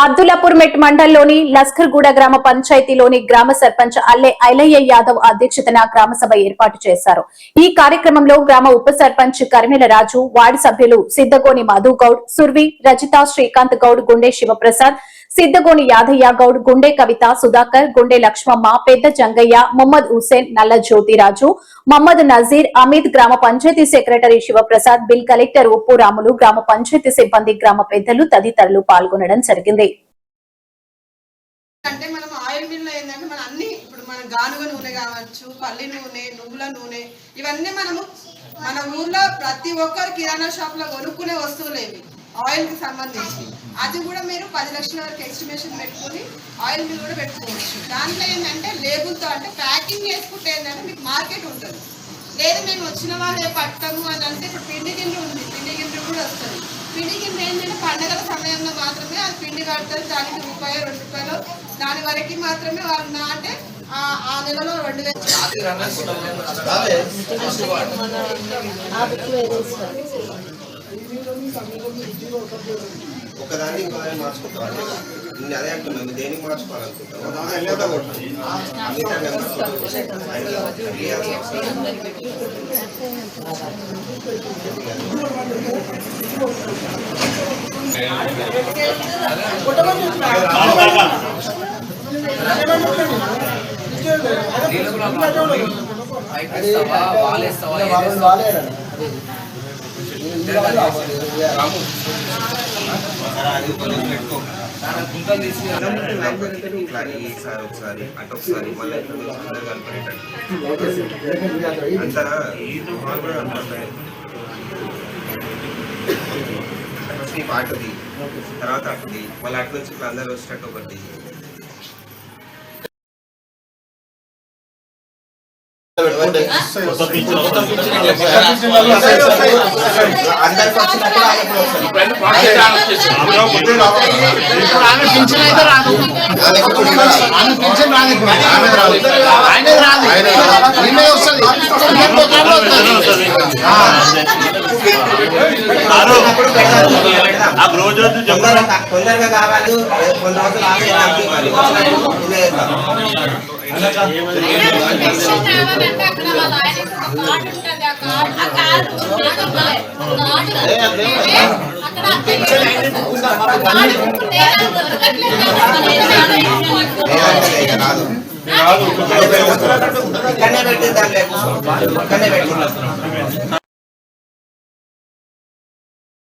అబ్దుల్లాపూర్ మెట్ మండలంలోని లస్కర్గూడ గ్రామ పంచాయతీలోని గ్రామ సర్పంచ్ అల్లె ఐలయ్య యాదవ్ అధ్యక్షతన గ్రామ సభ ఏర్పాటు చేశారు. ఈ కార్యక్రమంలో గ్రామ ఉప సర్పంచ్ కర్మెల రాజు, వార్డు సభ్యులు సిద్దగోని మధు గౌడ్, సుర్వి, రజిత, శ్రీకాంత్ గౌడ్, గుండె శివప్రసాద్, సిద్దగోని యాదయ్య గౌడ్, గుండె కవిత, సుధాకర్, గుండె లక్ష్మమ్మ, పెద్ద జంగయ్య, మొహమ్మద్ హుసేన్, నల్ల జ్యోతిరాజు, మహమ్మద్ నజీర్, అమిత్, గ్రామ panchayati secretary Shivaprasad, bill collector Uppu Ramulu, గ్రామ పంచాయతీ సిబ్బంది, గ్రామ పెద్దలు తదితరులు పాల్గొనడం జరిగింది. అంటే మనం ఆయిల్ మిల్ ఏంటంటే మన అన్ని ఇప్పుడు మన గానుగ నూనె కావచ్చు, పల్లి నూనె, నువ్వుల నూనె, ఇవన్నీ మనము మన ఊర్లో ప్రతి ఒక్కరు కిరాణా షాప్ లో కొనుక్కునే వస్తువులేవి ఆయిల్ కి సంబంధించి. అది కూడా మీరు 10 లక్షల వరకు ఎస్టిమేషన్ పెట్టుకుని ఆయిల్ మిల్ కూడా పెట్టుకోవచ్చు. దాంట్లో ఏంటంటే లేబుల్తో అంటే ప్యాకింగ్ చేసుకుంటే ఏంటంటే మీకు మార్కెట్ ఉంటుంది. లేదు మేము వచ్చిన వాళ్ళే పట్టము అని అంటే ఇప్పుడు పిండి గిండ్రు ఉంది, పిండి గిండ్రు కూడా వస్తుంది. పిండి గిండ్రు ఏంటంటే పండుగల సమయంలో మాత్రమే అది పిండి కడతారు, దానికి ₹1, ₹2 దాని వరకు మాత్రమే వాళ్ళు అంటే ఆ నెలలో 2000 ఒకదాన్ని ఇంకోదాన్ని మార్చుకుంటాం. నేను అదే అంటున్నాను, దేనికి మార్చుకోవాలనుకుంటాను. ఒకసారి అటొకసారి మళ్ళీ అందరు కలిపేటట్టు అంతా ఫస్ట్ ఈ పాటది, తర్వాత అటుది, మళ్ళీ అటు నుంచి ఇప్పుడు అందరు వచ్చేటట్టు ఒకటి. తొందరగా కావాలి, కొన్ని రోజులు ఇక్కడనే పెట్టిద్దాం, లేకపోతే